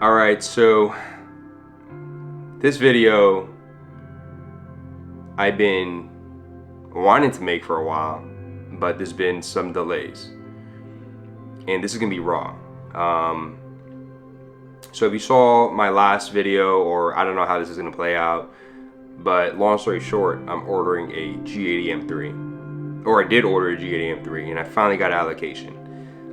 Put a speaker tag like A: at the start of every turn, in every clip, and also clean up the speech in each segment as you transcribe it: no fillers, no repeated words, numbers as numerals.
A: Alright, so this video I've been wanting to make for a while, but there's been some delays. And this is gonna be raw. So if you saw my last video, or I don't know how this is gonna play out, but long story short, I'm ordering a G80 M3. Or I did order a G80 M3 and I finally got allocation.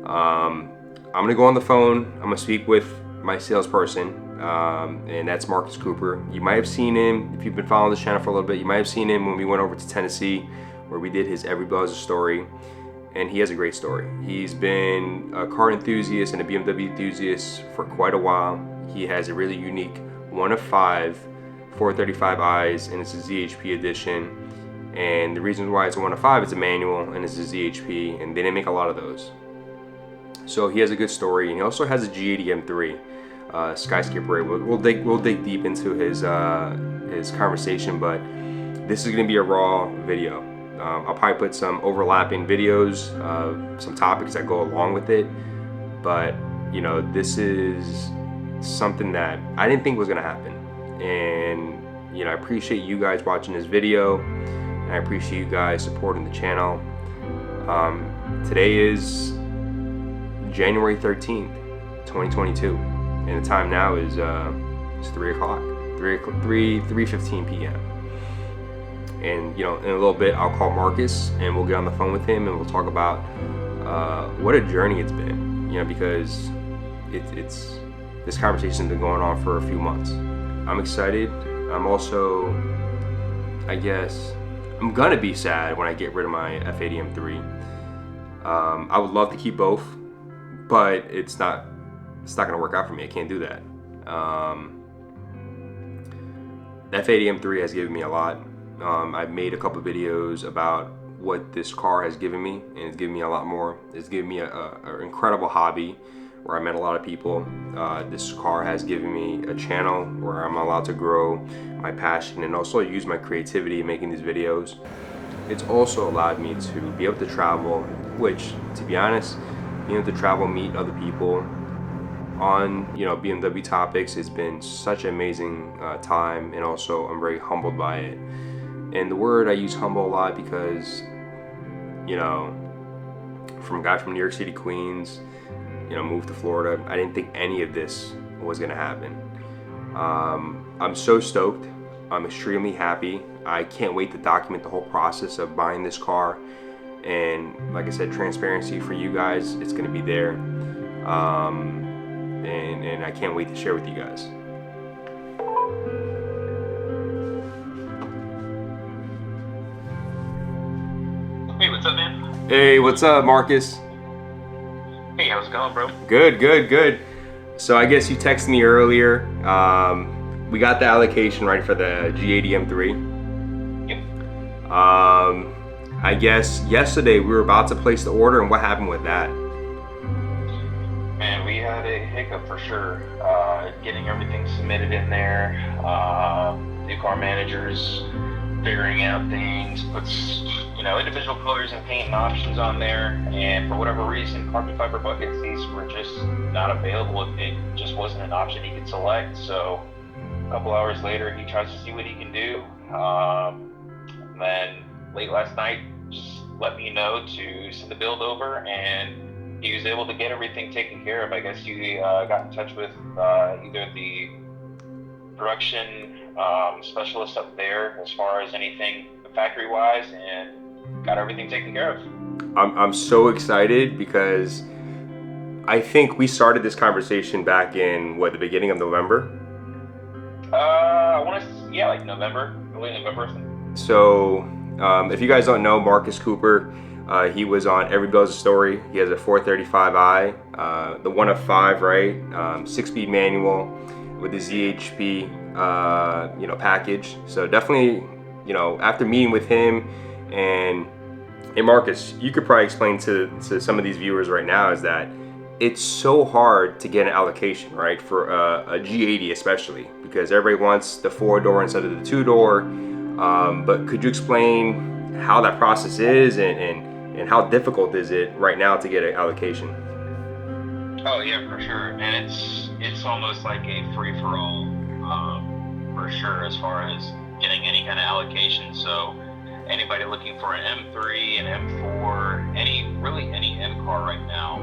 A: I'm gonna go on the phone, I'm gonna speak with my salesperson, and that's Mcooper. You might have seen him, if you've been following this channel for a little bit, you might have seen him when we went over to Tennessee, where we did his Every Buzz story, and he has a great story. He's been a car enthusiast and a BMW enthusiast for quite a while. He has a really unique one of 5 435i's, and it's a ZHP edition. And the reason why it's a one of 5, it's a manual and it's a ZHP, and they didn't make a lot of those. So he has a good story, and he also has a G80 M3 skyscraper. We'll dig deep into his conversation, but this is going to be a raw video. I'll probably put some overlapping videos of some topics that go along with it, but you know, this is something that I didn't think was going to happen, and you know, I appreciate you guys watching this video, and I appreciate you guys supporting the channel. Today is January 13th, 2022, and the time now is it's 3 o'clock, 3:15 p.m. And you know, in a little bit I'll call Marcus and we'll get on the phone with him and we'll talk about what a journey it's been, you know, because it's this conversation's been going on for a few months. I'm excited. I'm also, I guess, I'm gonna be sad when I get rid of my F80 M3. I would love to keep both, but it's not gonna work out for me. I can't do that. The F80 M3 has given me a lot. I've made a couple videos about what this car has given me, and it's given me a lot more. It's given me an incredible hobby where I met a lot of people. This car has given me a channel where I'm allowed to grow my passion and also use my creativity in making these videos. It's also allowed me to be able to travel, which, to be honest, being able to travel, meet other people on, you know, BMW topics has been such an amazing time, and also I'm very humbled by it. And the word I use humble a lot because, you know, from a guy from New York City, Queens, you know, moved to Florida, I didn't think any of this was gonna happen. I'm so stoked. I'm extremely happy. I can't wait to document the whole process of buying this car. And like I said, transparency for you guys, it's gonna be there. And I can't wait to share with you guys.
B: Hey, what's up, man?
A: Hey, what's up, Marcus?
B: Hey, how's it going, bro?
A: Good. So I guess you texted me earlier. We got the allocation right for the G80 M3.
B: Yep.
A: I guess yesterday we were about to place the order, and what happened with that?
B: Man, we had a hiccup for sure. Getting everything submitted in there. New car managers figuring out things, puts, you know, individual colors and paint and options on there, and for whatever reason, carbon fiber buckets, these were just not available. It just wasn't an option he could select. So a couple hours later, he tries to see what he can do. And then late last night, just let me know to send the build over, and he was able to get everything taken care of. I guess you got in touch with either the production specialist up there as far as anything factory wise, and got everything taken care of.
A: I'm so excited because I think we started this conversation back in the beginning of November.
B: I want to, yeah, like November, late November. So
A: if you guys don't know, Mcooper, he was on Every Buzz story. He has a 435i, the one of 5, right? 6-speed manual with the ZHP, you know, package. So definitely, you know, after meeting with him, and hey, Marcus, you could probably explain to some of these viewers right now is that it's so hard to get an allocation, right, for a G80 especially, because everybody wants the 4-door instead of the 2-door. But could you explain how that process is, and how difficult is it right now to get an allocation?
B: Oh yeah, for sure. And it's almost like a free-for-all, for sure, as far as getting any kind of allocation. So anybody looking for an M3, an M4, really any M car right now,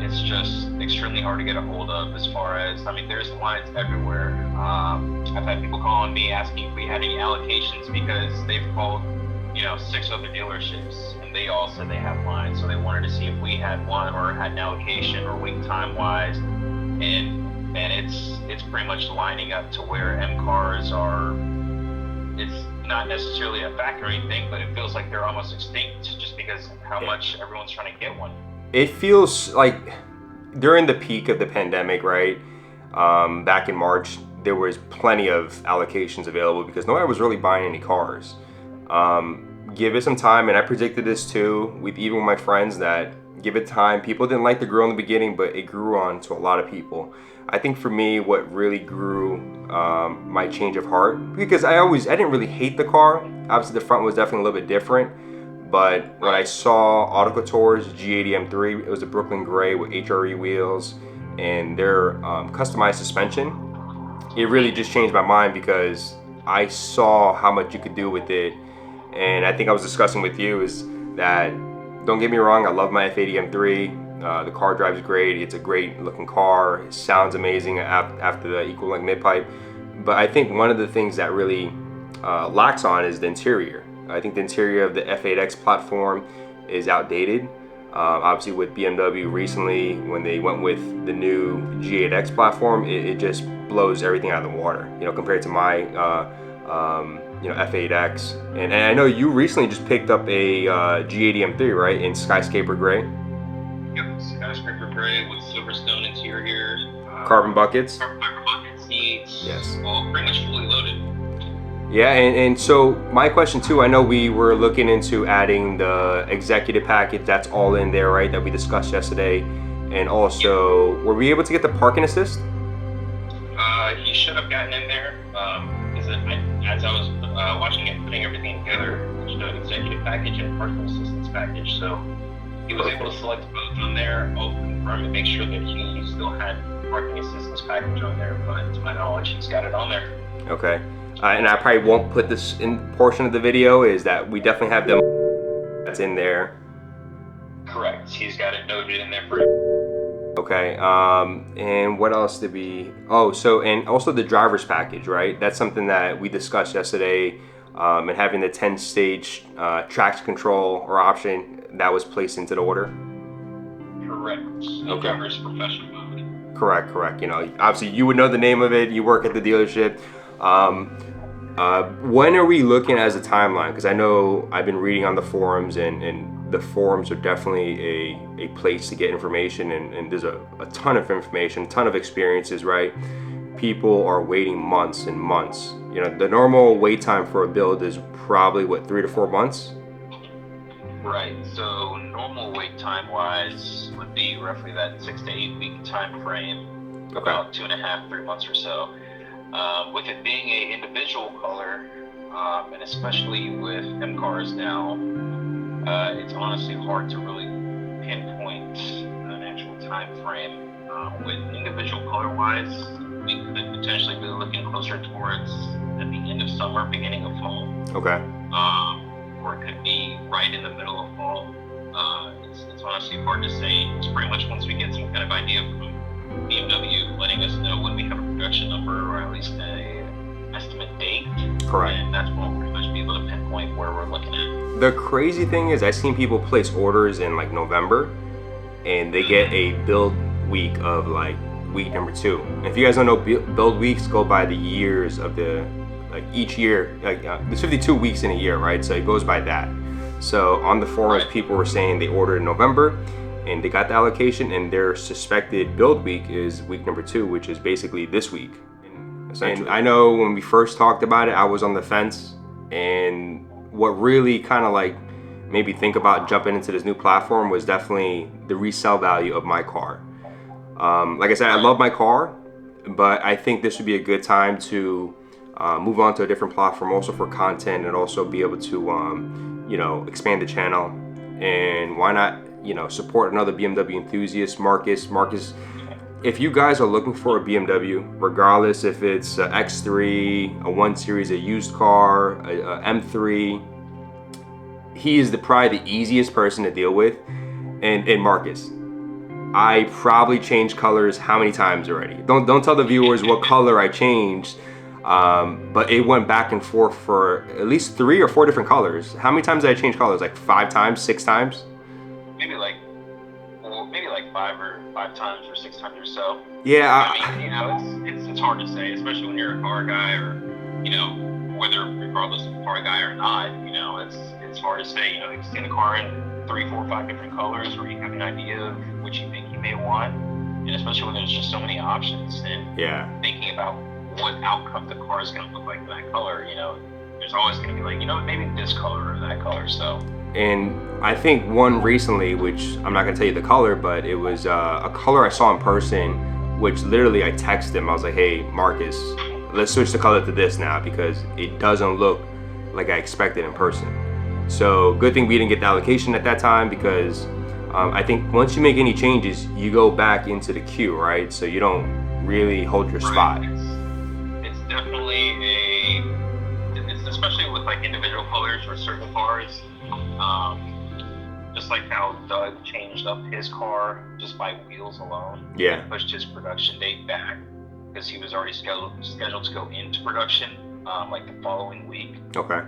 B: it's just extremely hard to get a hold of. As far as, I mean, there's lines everywhere. I've had people calling me asking if we had any allocations because they've called, 6 other dealerships and they all said they have lines. So they wanted to see if we had one or had an allocation or wait time wise. And it's pretty much lining up to where M cars are. It's not necessarily a factory thing, but it feels like they're almost extinct just because how much everyone's trying to get one.
A: It feels like during the peak of the pandemic, right? Back in March, there was plenty of allocations available because nobody was really buying any cars. Give it some time, and I predicted this too, even with my friends, that give it time. People didn't like the grill in the beginning, but it grew on to a lot of people. I think for me, what really grew my change of heart, because I didn't really hate the car. Obviously, the front was definitely a little bit different. But when I saw Autocouture's G80 M3, it was a Brooklyn Gray with HRE wheels and their customized suspension. It really just changed my mind because I saw how much you could do with it. And I think I was discussing with you is that, don't get me wrong, I love my F80 M3. The car drives great. It's a great looking car. It sounds amazing after the equal-length mid-pipe. But I think one of the things that really lacks on is the interior. I think the interior of the F8X platform is outdated. Obviously with BMW recently, when they went with the new G8X platform, it just blows everything out of the water, compared to my F8X. And I know you recently just picked up a G80 M3, right, in Skyscraper Gray?
B: Yep, Skyscraper Gray with Silverstone interior.
A: Carbon buckets?
B: Carbon bucket seats.
A: Yes.
B: All pretty much fully loaded.
A: Yeah, and so my question too, I know we were looking into adding the executive package, that's all in there, right, that we discussed yesterday. And also, were we able to get the parking assist?
B: He should have gotten in there. As I was watching it, putting everything together, it showed executive package and parking assistance package. So he was able to select both on there. I'll confirm and make sure that he still had parking assistance package on there, but to my knowledge, he's got it on there.
A: Okay. And I probably won't put this in portion of the video, is that we definitely have them that's in there.
B: Correct. He's got it noted in there for you.
A: Okay. And what else did we? Oh, and also the driver's package, right? That's something that we discussed yesterday, and having the 10-stage traction control or option that was placed into the order.
B: Correct. The driver's professional mode. Correct.
A: Obviously you would know the name of it. You work at the dealership. When are we looking as a timeline? Because I know I've been reading on the forums, and the forums are definitely a place to get information, and there's a ton of information, a ton of experiences, right? People are waiting months and months. The normal wait time for a build is probably, 3 to 4 months?
B: Right, so normal wait time wise would be roughly that 6 to 8 week time frame, about 2.5, 3 months or so. With it being a individual color, and especially with M cars now, it's honestly hard to really pinpoint an actual time frame. With individual color wise, we could potentially be looking closer towards at the end of summer, beginning of fall.
A: Okay.
B: Or it could be right in the middle of fall. It's honestly hard to say. It's pretty much once we get some kind of idea from BMW letting us know when we have a production number, or at least an estimate date.
A: Correct.
B: And that's when we'll pretty much be able to pinpoint where we're looking at.
A: The crazy thing is, I've seen people place orders in like November, and they get a build week of like week number 2. And if you guys don't know, build weeks go by the years of each year. There's 52 weeks in a year, right? So it goes by that. So on the forums, people were saying they ordered in November, and they got the allocation, and their suspected build week is week number 2, which is basically this week. And I know when we first talked about it, I was on the fence, and what really kind of like made me think about jumping into this new platform was definitely the resale value of my car. Like I said, I love my car, but I think this would be a good time to move on to a different platform, also for content, and also be able to expand the channel. And why not support another BMW enthusiast, Marcus. if you guys are looking for a BMW, regardless if it's a X3, a 1 Series, a used car, a M3, he is probably the easiest person to deal with. And Marcus, I probably changed colors how many times already? Don't tell the viewers what color I changed, but it went back and forth for at least 3 or 4 different colors. How many times did I change colors? Like 5 times, 6 times?
B: Maybe like 5 times or 6 times or so.
A: Yeah.
B: I mean, you know, it's hard to say, especially when you're a car guy, or you know, whether regardless of a car guy or not. You know, it's hard to say. You know, you've seen a car in 3, 4, 5 different colors, where you have an idea of what you think you may want, and especially when there's just so many options, and thinking about what outcome the car is going to look like in that color. You know, there's always going to be like, you know, maybe this color or that color. So.
A: And I think one recently, which I'm not gonna tell you the color, but it was a color I saw in person, which literally I texted him. I was like, hey, Marcus, let's switch the color to this now because it doesn't look like I expected in person. So good thing we didn't get the allocation at that time, because I think once you make any changes, you go back into the queue, right? So you don't really hold your spot.
B: It's definitely especially with like individual colors or certain cars. Just like how Doug changed up his car just by wheels alone.
A: Yeah.
B: He pushed his production date back because he was already scheduled to go into production like the following week.
A: Okay.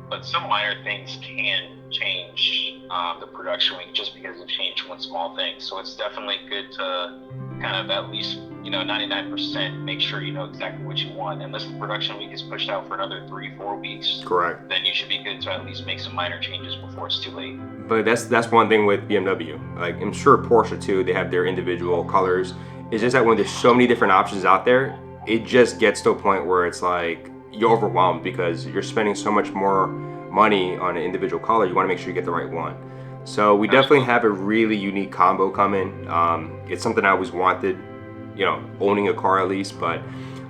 B: But some minor things can change the production week just because of change one small thing. So it's definitely good to kind of at least, you know, 99% make sure you know exactly what you want. Unless the production week is pushed out for another 3-4 weeks.
A: Correct.
B: Then you should be good to at least make some minor changes before it's too late.
A: But that's one thing with BMW. Like, I'm sure Porsche too, they have their individual colors. It's just that when there's so many different options out there, it just gets to a point where it's like you're overwhelmed because you're spending so much more money on an individual color. You want to make sure you get the right one. So we definitely have a really unique combo coming. It's something I always wanted, you know, owning a car at least. But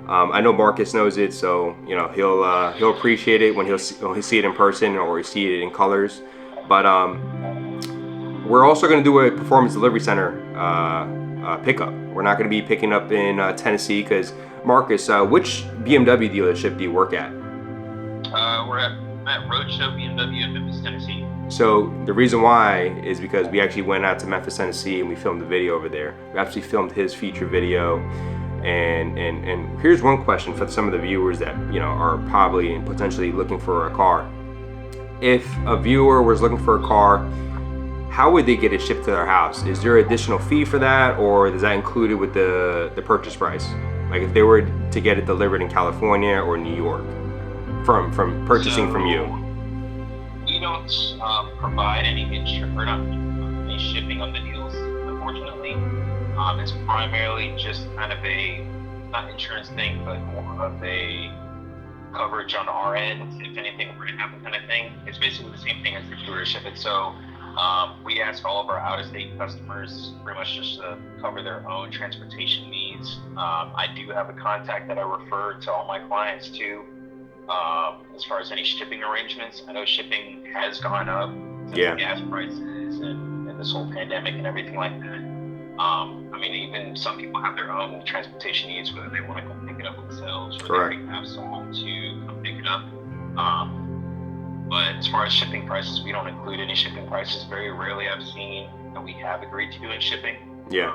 A: I know Marcus knows it, so you know he'll appreciate it when he'll see it in person or he see it in colors. But we're also going to do a performance delivery center pickup. We're not going to be picking up in Tennessee because Marcus, which BMW dealership do you work at?
B: We're at Roadshow BMW in Memphis, Tennessee.
A: So the reason why is because we actually went out to Memphis, Tennessee, and we filmed the video over there. We actually filmed his feature video. And here's one question for some of the viewers that, you know, are probably and potentially looking for a car. If a viewer was looking for a car, how would they get it shipped to their house? Is there an additional fee for that, or is that included with the purchase price? Like if they were to get it delivered in California or New York from purchasing from you?
B: We don't provide any any shipping on the deals, unfortunately. It's primarily just kind of a, not insurance thing, but more of a coverage on our end if anything were to happen kind of thing. It's basically the same thing as if you were to ship it. So we ask all of our out-of-state customers pretty much just to cover their own transportation needs. I do have a contact that I refer to all my clients to as far as any shipping arrangements. I know shipping has gone up since the gas prices and this whole pandemic and everything like that. I mean, even some people have their own transportation needs, whether they want to come pick it up themselves or they have someone to come pick it up. But as far as shipping prices, we don't include any shipping prices. Very rarely I've seen that we have agreed to doing shipping.
A: Yeah.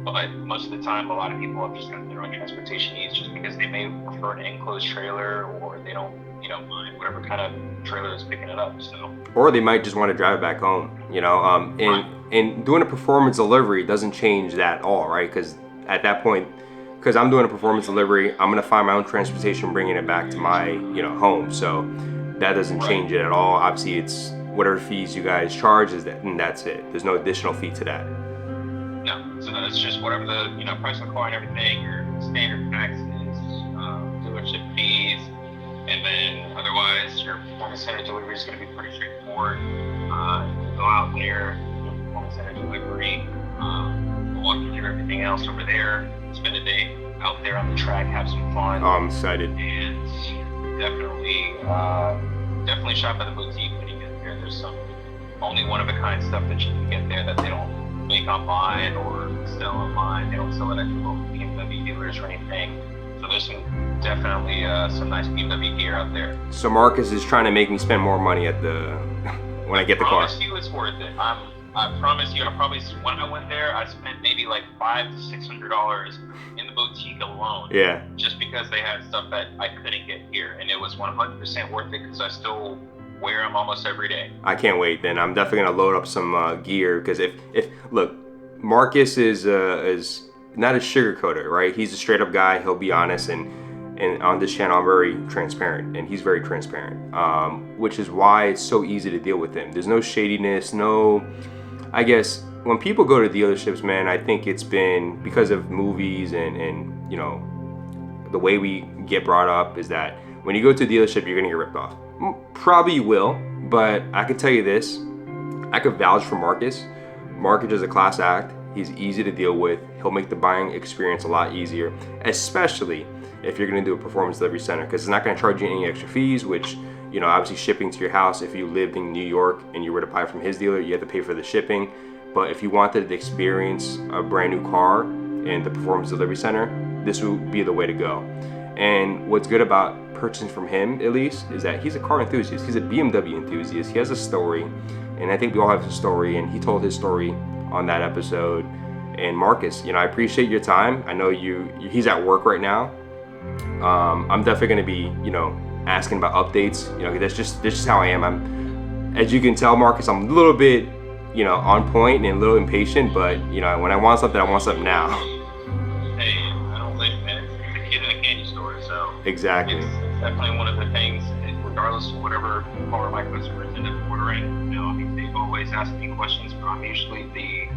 B: But most of the time, a lot of people have just got their own transportation needs just because they may prefer an enclosed trailer, or they don't, you know, mind whatever kind of trailer is picking it up. So. Or
A: they might just want to drive it back home, you know. And doing a performance delivery doesn't change that at all, right? Because at that point, because I'm doing a performance delivery, I'm gonna find my own transportation, bringing it back to my, you know, home. So that doesn't change it at all. Obviously, it's whatever fees you guys charge is that, and that's it. There's no additional fee to that.
B: No, so that's just whatever the, you know, price of the car and everything, your standard taxes, dealership fees, and then otherwise your performance center delivery is going to be pretty straightforward. You go out there, do a performance center delivery, we'll walk you through everything else over there, spend a day out there on the track, have some fun.
A: Oh, I'm excited.
B: And definitely shop at the boutique when you get there. There's some only one of a kind stuff that you can get there that they don't make online or sell online. They don't sell it at your local BMW dealers or anything. So there's definitely some nice BMW gear out there.
A: So Marcus is trying to make me spend more money at the when I get the car.
B: I promise you it's worth it. I promise you, when I went there, I spent maybe like $500 to $600 in the boutique alone.
A: Yeah.
B: Just because they had stuff that I couldn't get here, and it was 100% worth it because I still wear them almost every day.
A: I can't wait. Then I'm definitely gonna load up some gear because if look, Marcus is not a sugarcoater, right? He's a straight up guy. He'll be honest, and on this channel I'm very transparent, and he's very transparent, which is why it's so easy to deal with him. There's no shadiness, no. I guess when people go to dealerships, man, I think it's been because of movies and you know the way we get brought up is that when you go to a dealership, you're gonna get ripped off. Probably you will, but I can tell you this: I could vouch for Marcus. Marcus is a class act. He's easy to deal with. He'll make the buying experience a lot easier, especially if you're gonna do a performance delivery center, because it's not gonna charge you any extra fees, which, you know, obviously shipping to your house, if you lived in New York and you were to buy from his dealer, you have to pay for the shipping. But if you wanted to experience a brand new car in the performance delivery center, this would be the way to go. And what's good about purchasing from him, at least, is that he's a car enthusiast. He's a BMW enthusiast. He has a story, and I think we all have a story, and he told his story on that episode. And Marcus, you know, I appreciate your time. I know he's at work right now. I'm definitely going to be, you know, asking about updates. You know, that's just how I am. As you can tell, Marcus, I'm a little bit, you know, on point and a little impatient, but you know, when I want something, I want something now.
B: Hey, I don't blame you, man. It's a kid in a candy store, so
A: exactly.
B: It's definitely one of the things, regardless of whatever car my customers end up ordering. You know, I mean, they've always asked me questions, but I'm usually the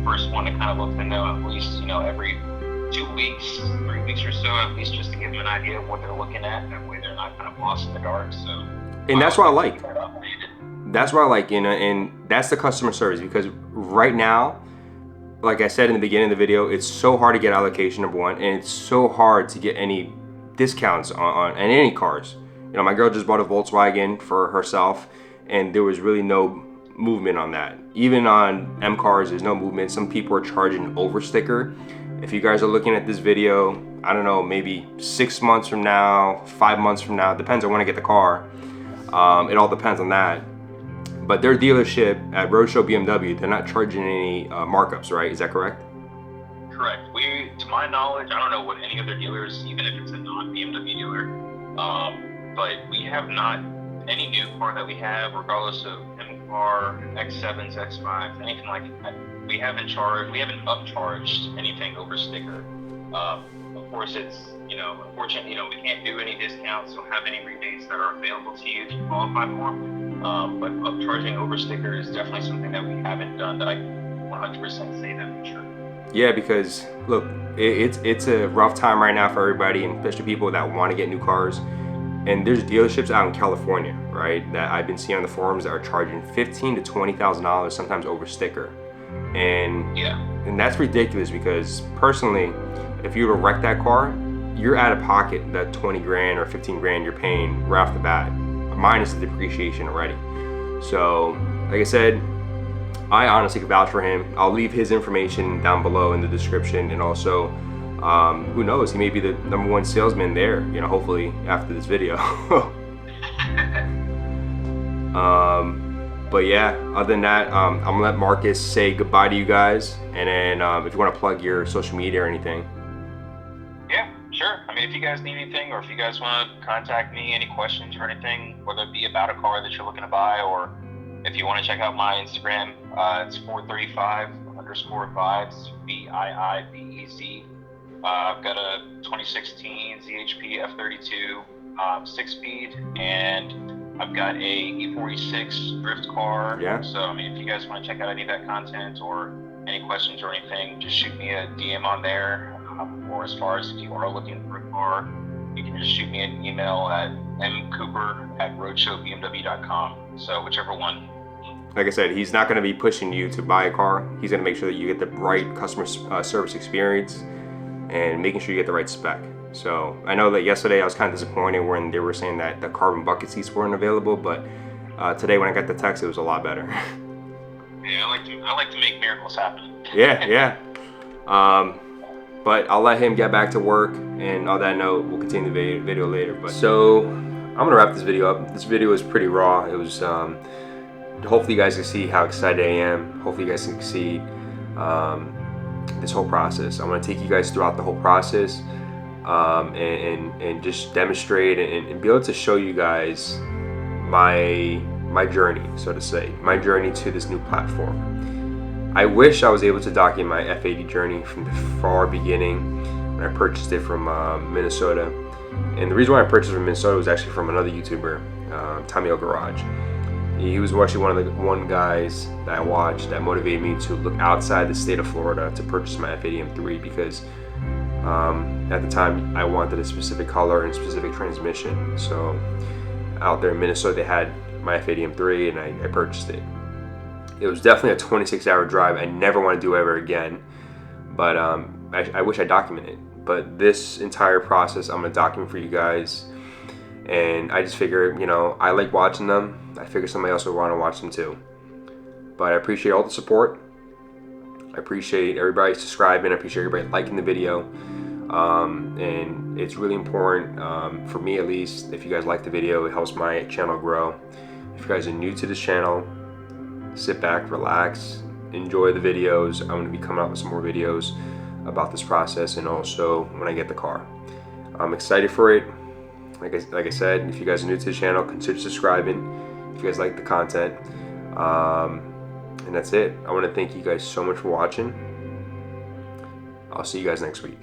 B: first one to kind of let them know at least, you know, every 2 weeks, 3 weeks or so, at least, just to give them an idea of what they're looking at. That way they're not kind of lost in the dark. So,
A: and that's what I like. That's what I like, you know, and that's the customer service, because right now, like I said in the beginning of the video, it's so hard to get allocation, number one, and it's so hard to get any discounts on any cars. You know, my girl just bought a Volkswagen for herself, and there was really no movement on that. Even on M cars, there's no movement. Some people are charging over sticker. If you guys are looking at this video, I don't know, maybe 6 months from now, 5 months from now, depends on when I get the car. It all depends on that. But their dealership at Roadshow BMW, they're not charging any markups, right? Is that correct?
B: Correct. To my knowledge, I don't know what any other dealers, even if it's a non-BMW dealer, but we have not, any new car that we have, regardless of M car, X7s, X5s, anything like that, we haven't upcharged anything over sticker. Of course, it's, you know, unfortunate, you know, we can't do any discounts, don't have any rebates that are available to you if you qualify for them. But upcharging over sticker is definitely something that we haven't done, that I 100% say that for sure.
A: Yeah, because look, it's a rough time right now for everybody, and especially people that want to get new cars. And there's dealerships out in California, right, that I've been seeing on the forums that are charging $15,000 to $20,000 sometimes over sticker. And
B: yeah,
A: and that's ridiculous, because personally, if you were to wreck that car, you're out of pocket that 20 grand or 15 grand you're paying right off the bat, minus the depreciation already. So, like I said, I honestly could vouch for him. I'll leave his information down below in the description, and also, who knows, he may be the #1 salesman there, you know, hopefully after this video. But yeah, other than that, I'm gonna let Marcus say goodbye to you guys, and then if you want to plug your social media or anything.
B: Yeah, sure. I mean, if you guys need anything, or if you guys want to contact me, any questions or anything, whether it be about a car that you're looking to buy, or if you want to check out my Instagram, it's 435_vibes, VIIBEZ. I've got a 2016 ZHP F32 6-speed, and I've got a E46 drift car.
A: Yeah.
B: So, I mean, if you guys want to check out any of that content or any questions or anything, just shoot me a DM on there. Or as far as if you are looking for a car, you can just shoot me an email at mcooper@roadshowbmw.com. So whichever one.
A: Like I said, he's not going to be pushing you to buy a car. He's going to make sure that you get the right customer service experience and making sure you get the right spec. So I know that yesterday I was kind of disappointed when they were saying that the carbon bucket seats weren't available, but today when I got the text, it was a lot better.
B: Yeah, I like to make miracles happen.
A: Yeah. But I'll let him get back to work, and on that note, we'll continue the video later. But so I'm gonna wrap this video up. This video was pretty raw. It was hopefully you guys can see how excited I am. Hopefully you guys can see this whole process. I want to take you guys throughout the whole process, and just demonstrate and be able to show you guys my journey, so to say, my journey to this new platform. I wish I was able to document my F80 journey from the far beginning when I purchased it from Minnesota. And the reason why I purchased it from Minnesota was actually from another YouTuber, Tommy Garage. He was actually one guys that I watched that motivated me to look outside the state of Florida to purchase my F80 M3 because at the time I wanted a specific color and specific transmission. So out there in Minnesota they had my F80 M3 and I purchased it. It was definitely a 26-hour drive I never want to do ever again, but I wish I documented it. But this entire process I'm going to document for you guys, and I just figure, you know, I like watching them. I figure somebody else would want to watch them too. But I appreciate all the support. I appreciate everybody subscribing. I appreciate everybody liking the video. And it's really important, for me at least, if you guys like the video, it helps my channel grow. If you guys are new to this channel, sit back, relax, enjoy the videos. I'm going to be coming out with some more videos about this process, and also when I get the car. I'm excited for it. Like I said, if you guys are new to the channel, consider subscribing if you guys like the content. And that's it. I want to thank you guys so much for watching. I'll see you guys next week.